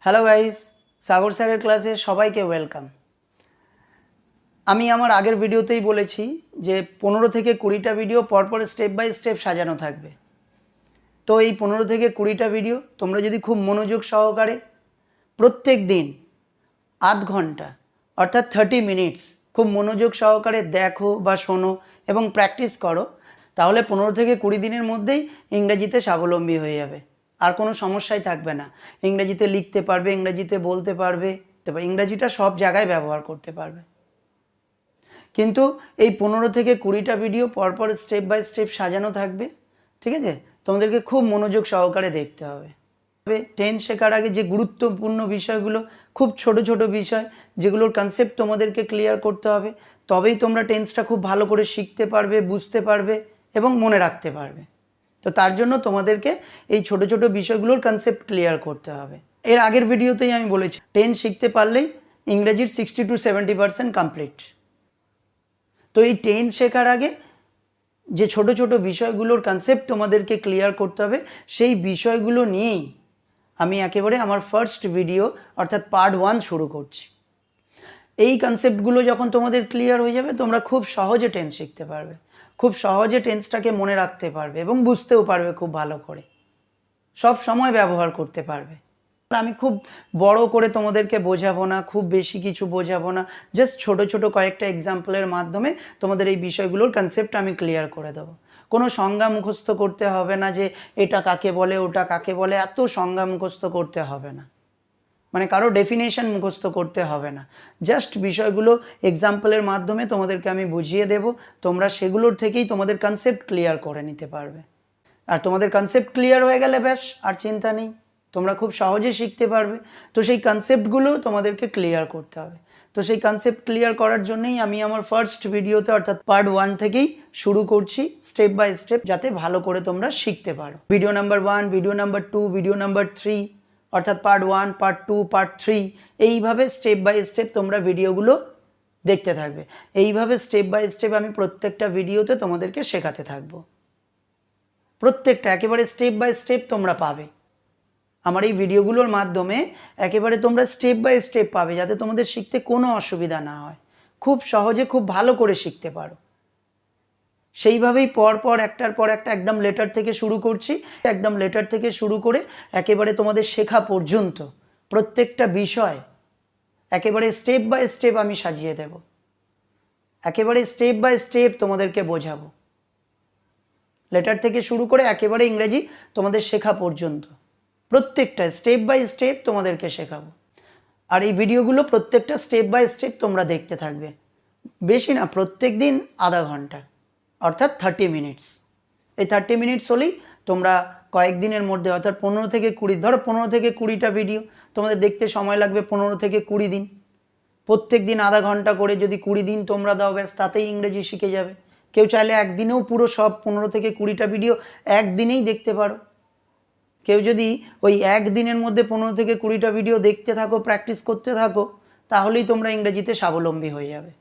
Hello guys, সাগর স্যারের ক্লাসে সবাইকে ওয়েলকাম। আমি আমার আগের ভিডিওতেই বলেছি যে 15 থেকে 20টা ভিডিও পরপর স্টেপ বাই স্টেপ সাজানো থাকবে। তো এই 15 থেকে 20টা ভিডিও তোমরা যদি খুব মনোযোগ সহকারে প্রত্যেক দিন আধ ঘন্টা অর্থাৎ 30 মিনিটস খুব মনোযোগ সহকারে দেখো বা শোনো এবং প্র্যাকটিস করো, তাহলে 15 থেকে 20 দিনের মধ্যেই ইংরেজিতে স্বাবলম্বী হয়ে যাবে। আর কোনো সমস্যাই থাকবে না। ইংরেজিতে লিখতে পারবে, ইংরেজিতে বলতে পারবে, তারপর ইংরেজিটা সব জায়গায় ব্যবহার করতে পারবে। কিন্তু এই 15 থেকে 20টা ভিডিও পরপর স্টেপ বাই স্টেপ সাজানো থাকবে, ঠিক আছে? তোমাদেরকে খুব মনোযোগ সহকারে দেখতে হবে। টেন্স শেখার আগে যে গুরুত্বপূর্ণ বিষয়গুলো, খুব ছোট ছোট বিষয় যেগুলোর কনসেপ্ট তোমাদেরকে ক্লিয়ার করতে হবে, তবেই তোমরা টেন্সটা খুব ভালো করে শিখতে পারবে, বুঝতে পারবে এবং মনে রাখতে পারবে। তো তার জন্য তোমাদেরকে এই ছোট ছোট বিষয়গুলোর কনসেপ্ট ক্লিয়ার করতে হবে। এর আগের ভিডিওতেই আমি বলেছি টেন্স শিখতে পারলেই ইংরেজির 60 to 70% কমপ্লিট। তো এই টেন্স শেখার আগে যে ছোট ছোট বিষয়গুলোর কনসেপ্ট তোমাদেরকে ক্লিয়ার করতে হবে, সেই বিষয়গুলো নিয়েই আমি একেবারে আমার ফার্স্ট ভিডিও অর্থাৎ পার্ট 1 শুরু করছি। এই কনসেপ্টগুলো যখন তোমাদের ক্লিয়ার হয়ে যাবে, তোমরা খুব সহজে টেন্স শিখতে পারবে, খুব সহজে টেন্সটাকে মনে রাখতে পারবে এবং বুঝতেও পারবে খুব ভালো করে, সব সময় ব্যবহার করতে পারবে। আমি খুব বড় করে তোমাদেরকে বোঝাবো না, খুব বেশি কিছু বোঝাবো না, জাস্ট ছোট ছোট কয়েকটা এক্সাম্পলের মাধ্যমে তোমাদের এই বিষয়গুলোর কনসেপ্ট আমি ক্লিয়ার করে দেবো। কোনো সংজ্ঞা মুখস্থ করতে হবে না যে এটা কাকে বলে, ওটা কাকে বলে, এত সংজ্ঞা মুখস্থ করতে হবে না, মানে কারো ডেফিনেশন মুখস্থ করতে হবে না। জাস্ট বিষয়গুলো এক্সাম্পলের মাধ্যমে তোমাদেরকে আমি বুঝিয়ে দেব, তোমরা সেগুলোর থেকেই তোমাদের কনসেপ্ট ক্লিয়ার করে নিতে পারবে। আর তোমাদের কনসেপ্ট ক্লিয়ার হয়ে গেলে ব্যাস আর চিন্তা নেই, তোমরা খুব সহজে শিখতে পারবে। তো সেই কনসেপ্টগুলো তোমাদেরকে ক্লিয়ার করতে হবে। তো সেই কনসেপ্ট ক্লিয়ার করার জন্যই আমি আমার ফার্স্ট ভিডিওতে অর্থাৎ পার্ট 1 থেকেই শুরু করছি স্টেপ বাই স্টেপ, যাতে ভালো করে তোমরা শিখতে পারো। Video number 1, video number 2, video number 3 অর্থাৎ পার্ট 1, পার্ট 2, পার্ট 3 এইভাবে স্টেপ বাই স্টেপ তোমরা ভিডিওগুলো দেখতে থাকবে। এইভাবে স্টেপ বাই স্টেপ আমি প্রত্যেকটা ভিডিওতে তোমাদেরকে শেখাতে থাকবো। প্রত্যেকটা একেবারে স্টেপ বাই স্টেপ তোমরা পাবে আমার এই ভিডিওগুলোর মাধ্যমে, একেবারে তোমরা স্টেপ বাই স্টেপ পাবে, যাতে তোমাদের শিখতে কোনো অসুবিধা না হয়, খুব সহজে খুব ভালো করে শিখতে পারো। সেইভাবেই পর একটার পর একটা একদম লেটার থেকে শুরু করছি, একদম লেটার থেকে শুরু করে একেবারে তোমাদের শেখা পর্যন্ত প্রত্যেকটা বিষয় একেবারে স্টেপ বাই স্টেপ আমি সাজিয়ে দেব, একেবারে স্টেপ বাই স্টেপ তোমাদেরকে বোঝাবো, লেটার থেকে শুরু করে একেবারে ইংরেজি তোমাদের শেখা পর্যন্ত প্রত্যেকটা স্টেপ বাই স্টেপ তোমাদেরকে শেখাবো। আর এই ভিডিওগুলো প্রত্যেকটা স্টেপ বাই স্টেপ তোমরা দেখতে থাকবে, বেশি না, প্রত্যেক দিন আধা ঘন্টা অর্থাৎ 30 মিনিটস। এই 30 মিনিটস হলেই তোমরা কয়েকদিনের মধ্যে অর্থাৎ 15 থেকে 20, ধরো 15 থেকে 20টা ভিডিও তোমাদের দেখতে সময় লাগবে 15 থেকে 20 দিন। প্রত্যেক দিন আধা ঘন্টা করে যদি 20 দিন তোমরা দাও, ব্যাস তাতেই ইংরেজি শিখে যাবে। কেউ চাইলে একদিনেও পুরো সব 15 থেকে 20টা ভিডিও একদিনেই দেখতে পারো। কেউ যদি ওই একদিনের মধ্যে 15 থেকে 20টা ভিডিও দেখতে থাকো, প্র্যাকটিস করতে থাকো, তাহলেই তোমরা ইংরেজিতে স্বাবলম্বী হয়ে যাবে।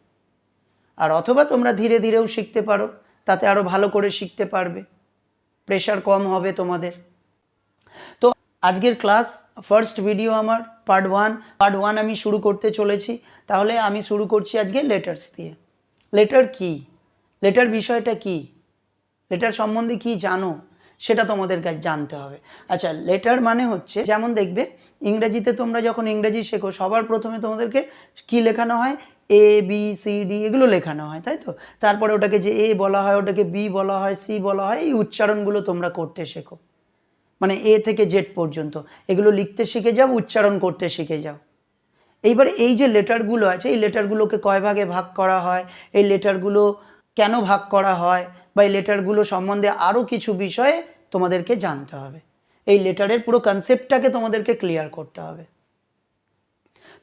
আর অথবা তোমরা ধীরে ধীরেও শিখতে পারো, তাতে আরও ভালো করে শিখতে পারবে, প্রেশার কম হবে তোমাদের। তো আজকের ক্লাস ফার্স্ট ভিডিও আমার পার্ট 1 আমি শুরু করতে চলেছি। তাহলে আমি শুরু করছি আজকে লেটার্স দিয়ে। লেটার কি, লেটার বিষয়টা কি, লেটার সম্বন্ধে কি জানো সেটা তোমাদের কাছে জানতে হবে। আচ্ছা, লেটার মানে হচ্ছে, যেমন দেখবে ইংরেজিতে তোমরা যখন ইংরেজি শেখো সবার প্রথমে তোমাদেরকে কি লেখানো হয়, এ বি সি ডি এগুলো লেখানো হয়, তাই তো? তারপরে ওটাকে যে এ বলা হয়, ওটাকে বি বলা হয়, সি বলা হয়, এই উচ্চারণগুলো তোমরা করতে শেখো, মানে এ থেকে জেড পর্যন্ত এগুলো লিখতে শিখে যাও, উচ্চারণ করতে শিখে যাও। এইবারে এই যে লেটারগুলো আছে, এই লেটারগুলোকে কয় ভাগে ভাগ করা হয়, এই লেটারগুলো কেন ভাগ করা হয়, বা এই লেটারগুলো সম্বন্ধে আরও কিছু বিষয়ে তোমাদেরকে জানতে হবে। এই লেটারের পুরো কনসেপ্টটাকে তোমাদেরকে ক্লিয়ার করতে হবে।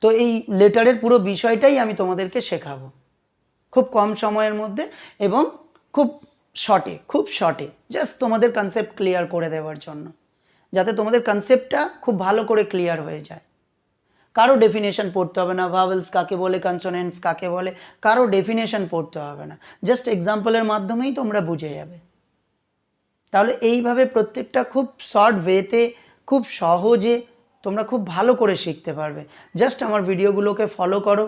তো এই লেটারের পুরো বিষয়টাই আমি তোমাদেরকে শেখাবো খুব কম সময়ের মধ্যে এবং খুব শর্টে, জাস্ট তোমাদের কনসেপ্ট ক্লিয়ার করে দেওয়ার জন্য, যাতে তোমাদের কনসেপ্টটা খুব ভালো করে ক্লিয়ার হয়ে যায়। কারো ডেফিনেশন পড়তে হবে না, ভাওয়েলস কাকে বলে, কনসোনেন্টস কাকে বলে, কারো ডেফিনেশন পড়তে হবে না, জাস্ট এক্সাম্পলের মাধ্যমেই তোমরা বুঝে যাবে। তাহলে এইভাবে প্রত্যেকটা খুব শর্ট ওয়েতে, খুব সহজে তোমরা খুব ভালো করে শিখতে পারবে। জাস্ট আমার ভিডিওগুলোকে ফলো করো,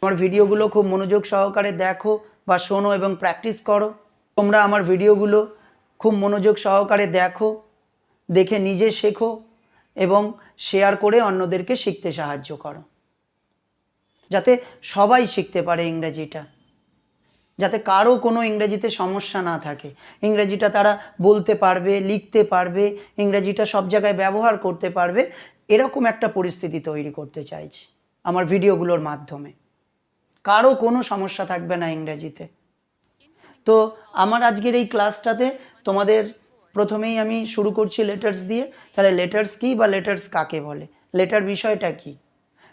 আমার ভিডিওগুলো খুব মনোযোগ সহকারে দেখো বা শোনো এবং প্র্যাকটিস করো। তোমরা আমার ভিডিওগুলো খুব মনোযোগ সহকারে দেখো, দেখে নিজে শেখো এবং শেয়ার করে অন্যদেরকে শিখতে সাহায্য করো, যাতে সবাই শিখতে পারে ইংরেজিটা, যাতে কারো কোনো ইংরেজিতে সমস্যা না থাকে, ইংরেজিটা তারা বলতে পারবে, লিখতে পারবে, ইংরেজিটা সব জায়গায় ব্যবহার করতে পারবে, এরকম একটা পরিস্থিতি তৈরি করতে চাইছি আমার ভিডিওগুলোর মাধ্যমে। কারো কোনো সমস্যা থাকবে না ইংরেজিতে। তো আমার আজকের এই ক্লাসটাতে তোমাদের প্রথমেই আমি শুরু করছি লেটার্স দিয়ে। তাহলে লেটার্স কী বা লেটার্স কাকে বলে, লেটার বিষয়টা কী?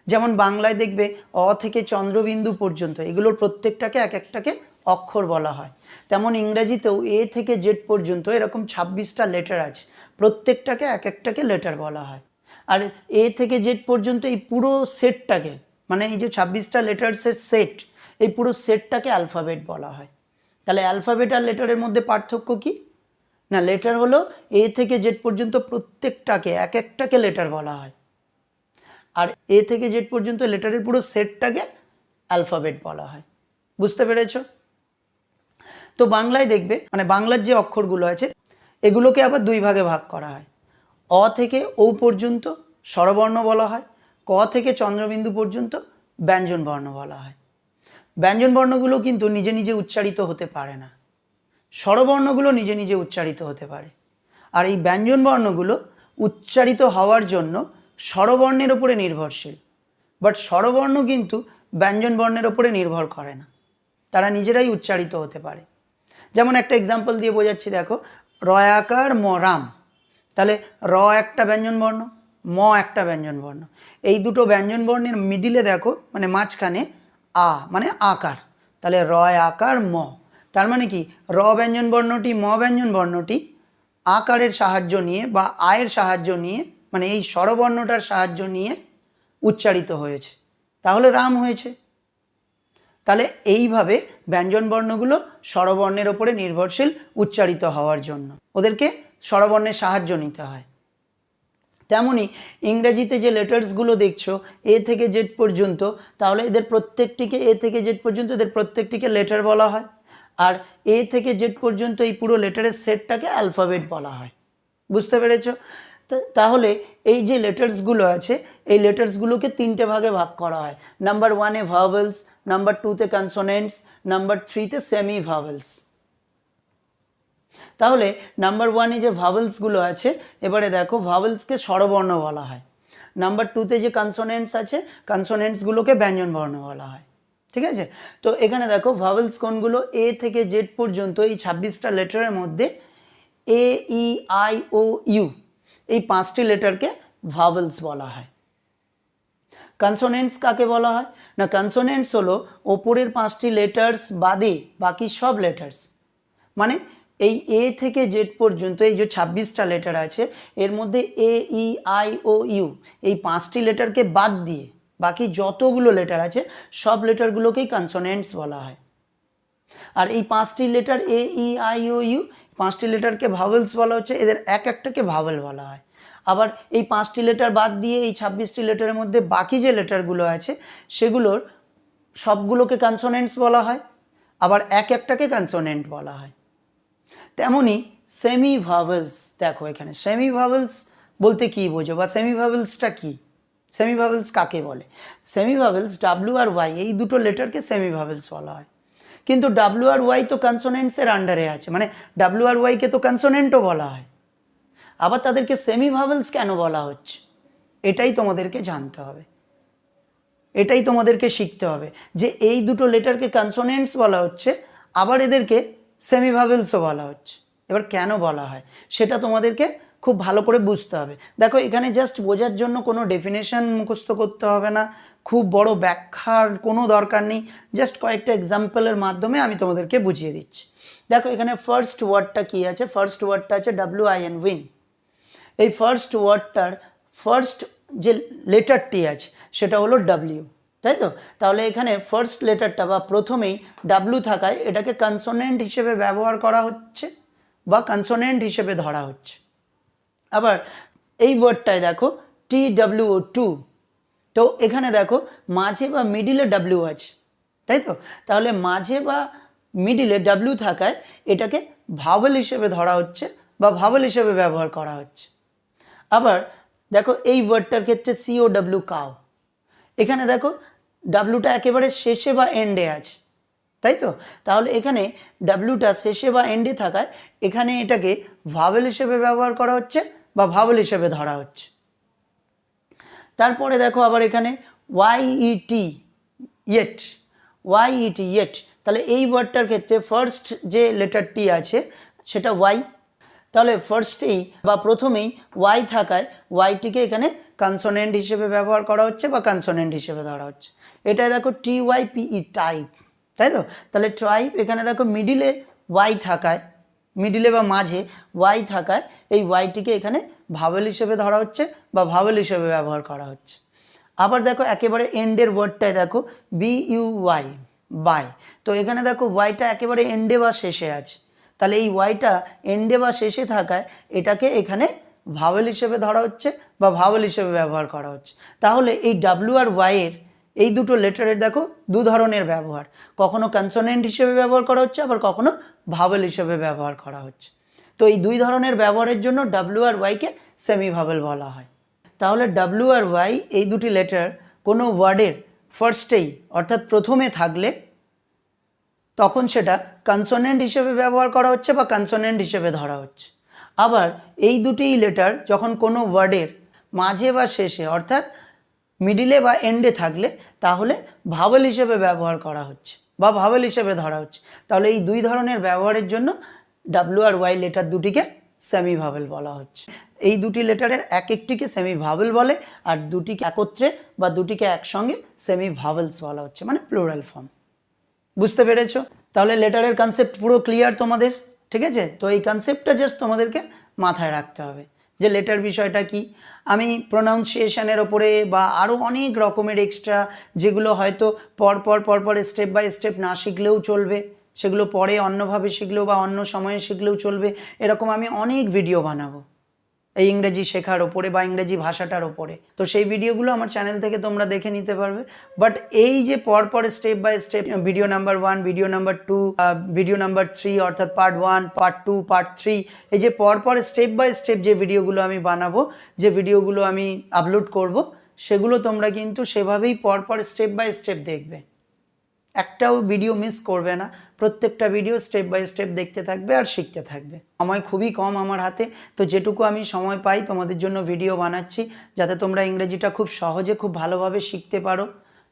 যেমন বাংলায় দেখবে অ থেকে চন্দ্রবিন্দু পর্যন্ত এগুলোর প্রত্যেকটাকে এক একটাকে অক্ষর বলা হয়, তেমন ইংরেজিতেও এ থেকে জেড পর্যন্ত এরকম 26টা লেটার আছে, প্রত্যেকটাকে এক একটাকে লেটার বলা হয়। আর এ থেকে জেড পর্যন্ত এই পুরো সেটটাকে, মানে এই যে 26টা লেটার্সের সেট, এই পুরো সেটটাকে অ্যালফাবেট বলা হয়। তাহলে অ্যালফাবেট আর লেটারের মধ্যে পার্থক্য কি না, লেটার হলো এ থেকে জেড পর্যন্ত প্রত্যেকটাকে এক একটাকে লেটার বলা হয়, আর এ থেকে জেড পর্যন্ত লেটারের পুরো সেটটাকে অ্যালফাবেট বলা হয়। বুঝতে পেরেছ? তো বাংলায় দেখবে মানে বাংলার যে অক্ষরগুলো আছে এগুলোকে আবার দুই ভাগে ভাগ করা হয়। অ থেকে ও পর্যন্ত স্বরবর্ণ বলা হয়, ক থেকে চন্দ্রবিন্দু পর্যন্ত ব্যঞ্জন বর্ণ বলা হয়। ব্যঞ্জন বর্ণগুলো কিন্তু নিজে নিজে উচ্চারিত হতে পারে না, স্বরবর্ণগুলো নিজে নিজে উচ্চারিত হতে পারে। আর এই ব্যঞ্জন বর্ণগুলো উচ্চারিত হওয়ার জন্য স্বরবর্ণের ওপরে নির্ভরশীল, বাট স্বরবর্ণ কিন্তু ব্যঞ্জন বর্ণের ওপরে নির্ভর করে না, তারা নিজেরাই উচ্চারিত হতে পারে। যেমন একটা এক্সাম্পল দিয়ে বোঝাচ্ছি, দেখো রয়াকার ম রাম, তাহলে র একটা ব্যঞ্জন বর্ণ, ম একটা ব্যঞ্জন বর্ণ, এই দুটো ব্যঞ্জন বর্ণের মিডিলে দেখো মানে মাঝখানে আ মানে আকার, তাহলে রয় আকার ম, তার মানে কি র ব্যঞ্জন বর্ণটি ম ব্যঞ্জন বর্ণটি আকারের সাহায্য নিয়ে বা আয়ের সাহায্য নিয়ে মানে এই স্বরবর্ণটার সাহায্য নিয়ে উচ্চারিত হয়েছে, তাহলে রাম হয়েছে। তাহলে এইভাবে ব্যঞ্জন বর্ণগুলো স্বরবর্ণের ওপরে নির্ভরশীল উচ্চারিত হওয়ার জন্য, ওদেরকে স্বরবর্ণের সাহায্য নিতে হয়। তেমনি ইংরেজিতে যে লেটার্সগুলো দেখছো এ থেকে জেড পর্যন্ত, তাহলে এদের প্রত্যেকটিকে এ থেকে জেড পর্যন্ত এদের প্রত্যেকটিকে লেটার বলা হয়, আর এ থেকে জেড পর্যন্ত এই পুরো লেটারের সেটটাকে অ্যালফাবেট বলা হয়। বুঝতে পেরেছ? তাহলে এই যে লেটার্সগুলো আছে এই লেটার্সগুলোকে তিনটে ভাগে ভাগ করা হয়। নাম্বার 1-এ ভাওয়েলস, নাম্বার 2-তে কনসোনেন্টস, নাম্বার 3-তে সেমি ভাওয়েলস। তাহলে নাম্বার 1-এ যে ভাওয়েলসগুলো আছে, এবারে দেখো ভাওয়েলসকে স্বরবর্ণ বলা হয়। নাম্বার 2-তে যে কনসোনেন্টস আছে কনসোনেন্টসগুলোকে ব্যঞ্জন বর্ণ বলা হয়। ঠিক আছে? তো এখানে দেখো ভাওয়েলস কোনগুলো, এ থেকে জেড পর্যন্ত এই 26টা লেটারের মধ্যে এ ই আই ও ইউ এই 5টি লেটারকে ভাওয়েলস বলা হয়। কনসোনেন্টস কাকে বলা হয় না, কনসোনেন্টস হলো ওপরের 5টি লেটার্স বাদে বাকি সব লেটার্স, মানে এই এ থেকে জেড পর্যন্ত এই যে 26টা লেটার আছে এর মধ্যে এ ই আই ও ইউ এই 5টি লেটারকে বাদ দিয়ে বাকি যতগুলো লেটার আছে সব লেটারগুলোকেই কনসোনেন্টস বলা হয়। আর এই 5টি letter A E I O U 5টি লেটারকে ভাওয়েলস বলা হচ্ছে, এদের এক একটাকে ভাওয়েল বলা হয়। আবার এই 5টি লেটার বাদ দিয়ে এই 26টি লেটারের মধ্যে বাকি যে লেটারগুলো আছে সেগুলোর সবগুলোকে কনসোনেন্টস বলা হয়, আবার এক একটাকে কনসোনেন্ট বলা হয়। তেমনি সেমি ভাওয়েলস, দেখো এখানে সেমি ভাওয়েলস বলতে কী বোঝো বা সেমি ভাওয়েলসটা কী, সেমি ভাওয়েলস কাকে বলে? সেমি ভাওয়েলস ডাব্লিউ আর ওয়াই এই দুটো লেটারকে সেমি ভাওয়েলস বলা হয়, কিন্তু ডাব্লিউ আর ওয়াই তো কনসোনেন্টসের আন্ডারে আছে, মানে ডাব্লিউ আর ওয়াইকে তো কনসোনেন্টও বলা হয়, আবার তাদেরকে সেমি ভাওয়েলস কেন বলা হচ্ছে এটাই তোমাদেরকে জানতে হবে, এটাই তোমাদেরকে শিখতে হবে যে এই দুটো লেটারকে কনসোনেন্টস বলা হচ্ছে আবার এদেরকে সেমি ভাওয়েলসও বলা হচ্ছে। এবার কেন বলা হয় সেটা তোমাদেরকে খুব ভালো করে বুঝতে হবে। দেখো এখানে জাস্ট বোঝার জন্য কোনো ডেফিনেশন মুখস্থ করতে হবে না, খুব বড় ব্যাখ্যার কোনো দরকার নেই, জাস্ট কয়েকটা এক্সাম্পলের মাধ্যমে আমি তোমাদেরকে বুঝিয়ে দিচ্ছি। দেখো এখানে ফার্স্ট ওয়ার্ডটা কী আছে, ফার্স্ট ওয়ার্ডটা আছে WIN উইন। এই ফার্স্ট ওয়ার্ডটার ফার্স্ট যে লেটারটি আছে সেটা হলো W, তাই তো? তাহলে এখানে ফার্স্ট লেটারটা বা প্রথমেই ডাব্লু থাকায় এটাকে কনসোনেন্ট হিসেবে ব্যবহার করা হচ্ছে বা কনসোনেন্ট হিসেবে ধরা হচ্ছে। আবার এই ওয়ার্ডটায় দেখো TWO2। তো এখানে দেখো মাঝে বা মিডিলে ডাব্লিউ আছে, তাই তো? তাহলে মাঝে বা মিডিলে ডাব্লিউ থাকায় এটাকে ভাওয়েল হিসেবে ধরা হচ্ছে বা ভাওয়েল হিসেবে ব্যবহার করা হচ্ছে। আবার দেখো এই ওয়ার্ডটার ক্ষেত্রে COW কাউ, এখানে দেখো ডাব্লিউটা একেবারে শেষে বা এন্ডে আছে, তাই তো? তাহলে এখানে ডাব্লিউটা শেষে বা এন্ডে থাকায় এখানে এটাকে ভাওয়েল হিসেবে ব্যবহার করা হচ্ছে বা ভাওয়েল হিসেবে ধরা হচ্ছে। তারপরে দেখো আবার এখানে YET ইয়েট, YET ইয়েট, তাহলে এই ওয়ার্ডটার ক্ষেত্রে ফার্স্ট যে লেটারটি আছে সেটা ওয়াই, তাহলে ফার্স্টেই বা প্রথমেই ওয়াই থাকায় ওয়াইটিকে এখানে কনসোনেন্ট হিসেবে ব্যবহার করা হচ্ছে বা কনসোনেন্ট হিসেবে ধরা হচ্ছে। এটা দেখো TYPE টাইপ, তাই তো? তাহলে ট্রাইব এখানে দেখো মিডিলে ওয়াই থাকায়, মিডিলে বা মাঝে ওয়াই থাকায় এই ওয়াইটিকে এখানে ভাওয়েল হিসেবে ধরা হচ্ছে বা ভাওয়েল হিসেবে ব্যবহার করা হচ্ছে। আবার দেখো একেবারে এন্ডের ওয়ার্ডটায় দেখো BUY বাই, তো এখানে দেখো ওয়াইটা একেবারে এন্ডে বা শেষে আছে, তাহলে এই ওয়াইটা এন্ডে বা শেষে থাকায় এটাকে এখানে ভাওয়েল হিসেবে ধরা হচ্ছে বা ভাওয়েল হিসেবে ব্যবহার করা হচ্ছে। তাহলে এই ডাব্লিউ আর ওয়াইয়ের এই দুটো লেটারের দেখো দু ধরনের ব্যবহার, কখনো কনসোনেন্ট হিসেবে ব্যবহার করা হচ্ছে আবার কখনো ভাওয়েল হিসেবে ব্যবহার করা হচ্ছে। তো এই দুই ধরনের ব্যবহারের জন্য ডাব্লিউ আর ওয়াইকে সেমি ভাওয়েল বলা হয়। তাহলে ডাব্লিউ আর ওয়াই এই দুটি লেটার কোনো ওয়ার্ডের ফার্স্টেই অর্থাৎ প্রথমে থাকলে তখন সেটা কনসোনেন্ট হিসেবে ব্যবহার করা হচ্ছে বা কনসোনেন্ট হিসেবে ধরা হচ্ছে। আবার এই দুটি লেটার যখন কোনো ওয়ার্ডের মাঝে বা শেষে অর্থাৎ মিডিলে বা এন্ডে থাকলে তাহলে ভাওয়েল হিসেবে ব্যবহার করা হচ্ছে বা ভাওয়েল হিসেবে ধরা হচ্ছে। তাহলে এই দুই ধরনের ব্যবহারের জন্য ডাব্লিউ আর ওয়াই লেটার দুটিকে সেমি ভাওয়েল বলা হচ্ছে। এই দুটি লেটারের এক একটিকে সেমি ভাওয়েল বলে আর দুটিকে একত্রে বা দুটিকে একসঙ্গে সেমি ভাওয়েলস বলা হচ্ছে, মানে প্লুরাল ফর্ম। বুঝতে পেরেছো? তাহলে লেটারের কনসেপ্ট পুরো ক্লিয়ার তোমাদের, ঠিক আছে? তো এই কনসেপ্টটা জাস্ট তোমাদেরকে মাথায় রাখতে হবে যে লেটার বিষয়টা কি। আমি প্রোনাউন্সিয়েশনের ওপরে বা আরও অনেক রকমের এক্সট্রা যেগুলো হয়তো পর স্টেপ বাই স্টেপ না শিখলেও চলবে, সেগুলো পরে অন্যভাবে শিখলেও বা অন্য সময়ে শিখলেও চলবে, এরকম আমি অনেক ভিডিও বানাবো এই ইংরেজি শেখার ওপরে বা ইংরেজি ভাষাটার ওপরে। তো সেই ভিডিওগুলো আমার চ্যানেল থেকে তোমরা দেখে নিতে পারবে। বাট এই যে পরপর step by step video number 1, video number 2, video number 3 অর্থাৎ পার্ট 1, পার্ট 2, পার্ট 3, এই যে পরপর স্টেপ বাই স্টেপ যে ভিডিওগুলো আমি বানাবো, যে ভিডিওগুলো আমি আপলোড করব, সেগুলো তোমরা কিন্তু সেভাবেই পরপর স্টেপ বাই স্টেপ দেখবে, একটাও ভিডিও মিস করবে না। প্রত্যেকটা ভিডিও স্টেপ বাই স্টেপ দেখতে থাকবে আর শিখতে থাকবে। সময় খুবই কম আমার হাতে, তো যেটুকু আমি সময় পাই তোমাদের জন্য ভিডিও বানাচ্ছি যাতে তোমরা ইংরেজিটা খুব সহজে খুব ভালোভাবে শিখতে পারো,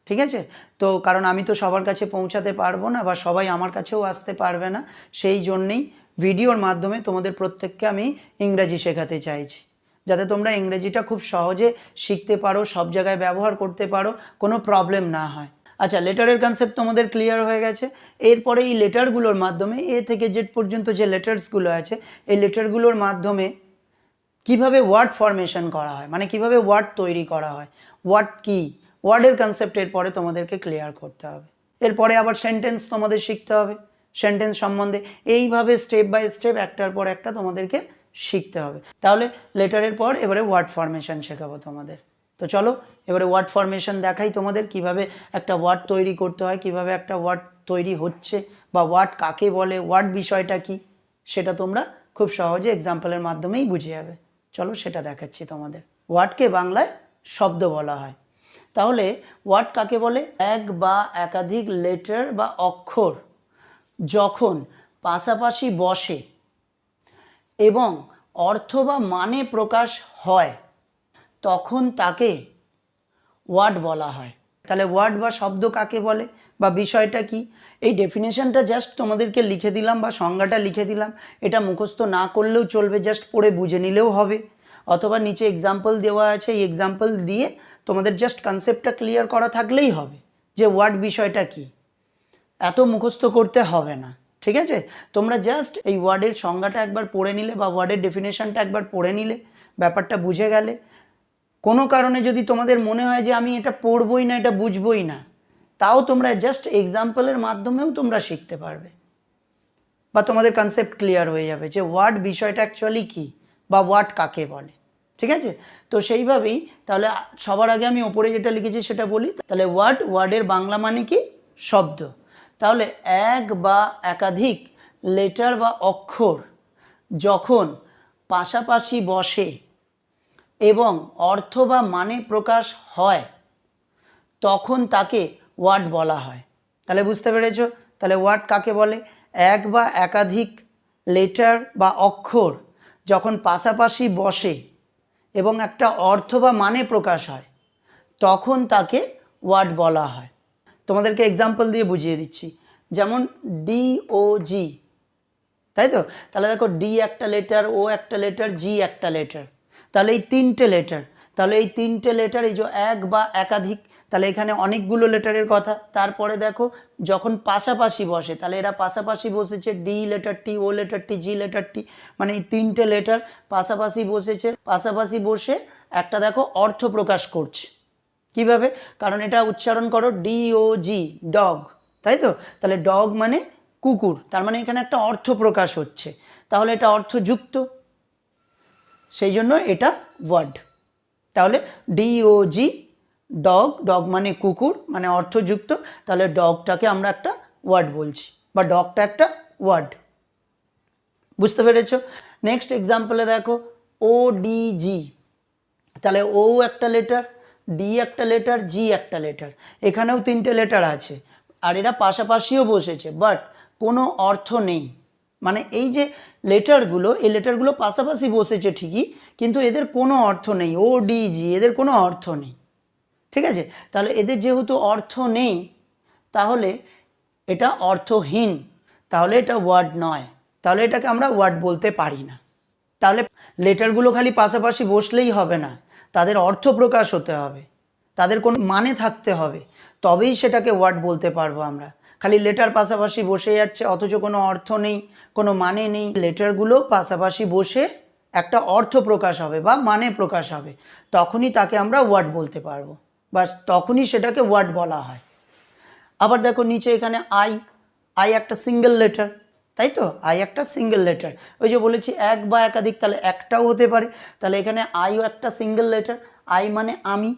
ঠিক আছে? তো কারণ আমি তো সবার কাছে পৌঁছাতে পারবো না বা সবাই আমার কাছেও আসতে পারবে না, সেই জন্যেই ভিডিওর মাধ্যমে তোমাদের প্রত্যেককে আমি ইংরেজি শেখাতে চাইছি যাতে তোমরা ইংরেজিটা খুব সহজে শিখতে পারো, সব জায়গায় ব্যবহার করতে পারো, কোনো প্রবলেম না হয়। আচ্ছা, লেটারের কনসেপ্ট তোমাদের ক্লিয়ার হয়ে গেছে। এরপরে এই লেটারগুলোর মাধ্যমে এ থেকে জেড পর্যন্ত যে লেটার্সগুলো আছে এই লেটারগুলোর মাধ্যমে কিভাবে ওয়ার্ড ফরমেশন করা হয়, মানে কিভাবে ওয়ার্ড তৈরি করা হয়, ওয়ার্ড কি, ওয়ার্ডের কনসেপ্ট এরপরে তোমাদেরকে ক্লিয়ার করতে হবে। এরপরে আবার সেন্টেন্স তোমাদের শিখতে হবে, সেন্টেন্স সম্বন্ধে এইভাবে স্টেপ বাই স্টেপ একটার পর একটা তোমাদেরকে শিখতে হবে। তাহলে লেটারের পর এবারে ওয়ার্ড ফরমেশন শেখাবো তোমাদের। তো চলো এবারে ওয়ার্ড ফরমেশন দেখাই তোমাদের, কিভাবে একটা ওয়ার্ড তৈরি করতে হয়, কিভাবে একটা ওয়ার্ড তৈরি হচ্ছে বা ওয়ার্ড কাকে বলে, ওয়ার্ড বিষয়টা কি, সেটা তোমরা খুব সহজে এক্সাম্পলের মাধ্যমেই বুঝে যাবে। চলো সেটা দেখাচ্ছি তোমাদের। ওয়ার্ডকে বাংলায় শব্দ বলা হয়। তাহলে ওয়ার্ড কাকে বলে? এক বা একাধিক লেটার বা অক্ষর যখন পাশাপাশি বসে এবং অর্থ বা মানে প্রকাশ হয় তখন তাকে ওয়ার্ড বলা হয়। তাহলে ওয়ার্ড বা শব্দ কাকে বলে বা বিষয়টা কি, এই ডেফিনেশনটা জাস্ট তোমাদেরকে লিখে দিলাম বা সংজ্ঞাটা লিখে দিলাম। এটা মুখস্থ না করলেও চলবে, জাস্ট পড়ে বুঝে নিলেও হবে, অথবা নিচে এক্সাম্পল দেওয়া আছে, এই এক্সাম্পল দিয়ে তোমাদের জাস্ট কনসেপ্টটা ক্লিয়ার করা থাকলেই হবে যে ওয়ার্ড বিষয়টা কি। এত মুখস্থ করতে হবে না, ঠিক আছে? তোমরা জাস্ট এই ওয়ার্ডের সংজ্ঞাটা একবার পড়ে নিলে বা ওয়ার্ডের ডেফিনেশনটা একবার পড়ে নিলে ব্যাপারটা বুঝে গেলে। কোনো কারণে যদি তোমাদের মনে হয় যে আমি এটা পড়বই না, এটা বুঝবই না, তাও তোমরা জাস্ট এক্সাম্পলের মাধ্যমেও তোমরা শিখতে পারবে বা তোমাদের কনসেপ্ট ক্লিয়ার হয়ে যাবে যে ওয়ার্ড বিষয়টা অ্যাকচুয়ালি কী বা ওয়ার্ড কাকে বলে। ঠিক আছে? তো সেইভাবেই তাহলে সবার আগে আমি ওপরে যেটা লিখেছি সেটা বলি। তাহলে ওয়ার্ডের বাংলা মানে কি? শব্দ। তাহলে এক বা একাধিক লেটার বা অক্ষর যখন পাশাপাশি বসে এবং অর্থ বা মানে প্রকাশ হয় তখন তাকে ওয়ার্ড বলা হয়। তাহলে বুঝতে পেরেছো? তাহলে ওয়ার্ড কাকে বলে? এক বা একাধিক লেটার বা অক্ষর যখন পাশাপাশি বসে এবং একটা অর্থ বা মানে প্রকাশ হয় তখন তাকে ওয়ার্ড বলা হয়। তোমাদেরকে এক্সাম্পল দিয়ে বুঝিয়ে দিচ্ছি। যেমন DOG, তাই তো? তাহলে দেখো ডি একটা লেটার, ও একটা লেটার, জি একটা লেটার, তাহলে এই তিনটে লেটার। তাহলে এই তিনটে লেটার, এই যে এক বা একাধিক, তাহলে এখানে অনেকগুলো লেটারের কথা। তারপরে দেখো যখন পাশাপাশি বসে, তাহলে এরা পাশাপাশি বসেছে, ডি লেটারটি, ও লেটারটি, জি লেটারটি, মানে এই তিনটে লেটার পাশাপাশি বসেছে। পাশাপাশি বসে একটা দেখো অর্থ প্রকাশ করছে। কিভাবে? কারণ এটা উচ্চারণ করো DOG, ডগ, তাই তো? তাহলে ডগ মানে কুকুর, তার মানে এখানে একটা অর্থ প্রকাশ হচ্ছে, তাহলে এটা অর্থযুক্ত, সেই জন্য এটা ওয়ার্ড। তাহলে DOG, ডগ মানে কুকুর, মানে অর্থযুক্ত, তাহলে ডগটাকে আমরা একটা ওয়ার্ড বলছি, বা ডগটা একটা ওয়ার্ড। বুঝতে পেরেছো? নেক্সট এক্সাম্পলে দেখো ODG, তাহলে ও একটা লেটার, ডি একটা লেটার, জি একটা লেটার, এখানেও তিনটে লেটার আছে আর এরা পাশাপাশিও বসেছে, বাট কোনো অর্থ নেই। মানে এই যে লেটারগুলো, এই লেটারগুলো পাশাপাশি বসেছে ঠিকই, কিন্তু এদের কোনো অর্থ নেই। ODG, এদের কোনো অর্থ নেই। ঠিক আছে? তাহলে এদের যেহেতু অর্থ নেই, তাহলে এটা অর্থহীন, তাহলে এটা ওয়ার্ড নয়, তাহলে এটাকে আমরা ওয়ার্ড বলতে পারি না। তাহলে লেটারগুলো খালি পাশাপাশি বসলেই হবে না, তাদের অর্থ প্রকাশ হতে হবে, তাদের কোনো মানে থাকতে হবে, তবেই সেটাকে ওয়ার্ড বলতে পারবো আমরা। খালি লেটার পাশাপাশি বসে যাচ্ছে অথচ কোনো অর্থ নেই, কোনো মানে নেই। লেটারগুলো পাশাপাশি বসে একটা অর্থ প্রকাশ হবে বা মানে প্রকাশ হবে, তখনই তাকে আমরা ওয়ার্ড বলতে পারবো, বা তখনই সেটাকে ওয়ার্ড বলা হয়। আবার দেখো নিচে এখানে আই একটা সিঙ্গেল লেটার, তাই তো? আই একটা সিঙ্গেল লেটার, ওই যে বলেছি এক বা একাধিক, তাহলে একটাও হতে পারে। তাহলে এখানে আইও একটা সিঙ্গেল লেটার, আই মানে আমি,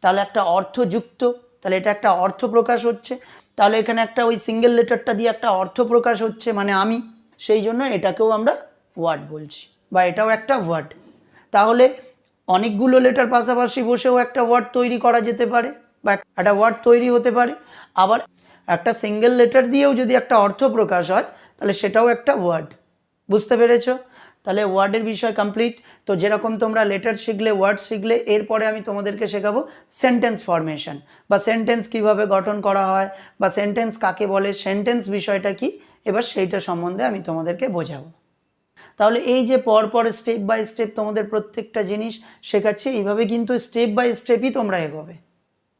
তাহলে একটা অর্থযুক্ত, তাহলে এটা একটা অর্থ প্রকাশ হচ্ছে। তাহলে এখানে একটা ওই সিঙ্গেল লেটারটা দিয়ে একটা অর্থ প্রকাশ হচ্ছে, মানে আমি, সেই জন্য এটাকেও আমরা ওয়ার্ড বলছি, বা এটাও একটা ওয়ার্ড। তাহলে অনেকগুলো লেটার পাশাপাশি বসেও একটা ওয়ার্ড তৈরি করা যেতে পারে, বা একটা ওয়ার্ড তৈরি হতে পারে। আবার একটা সিঙ্গেল লেটার দিয়েও যদি একটা অর্থ প্রকাশ হয়, তাহলে সেটাও একটা ওয়ার্ড। বুঝতে পেরেছো? তাহলে ওয়ার্ডের বিষয় কমপ্লিট। তো যেরকম তোমরা লেটার শিখলে, ওয়ার্ড শিখলে, এরপরে আমি তোমাদেরকে শেখাবো সেন্টেন্স ফরমেশন, বা সেন্টেন্স কিভাবে গঠন করা হয়, বা সেন্টেন্স কাকে বলে, সেন্টেন্স বিষয়টা কি, এবার সেইটা সম্বন্ধে আমি তোমাদেরকে বোঝাবো। তাহলে এই যে পরপর স্টেপ বাই স্টেপ তোমাদের প্রত্যেকটা জিনিস শেখাচ্ছি, এইভাবে কিন্তু স্টেপ বাই স্টেপই তোমরা এগোবে।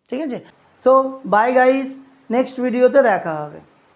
ঠিক আছে? সো বাই গাইস, নেক্সট ভিডিওতে দেখা হবে।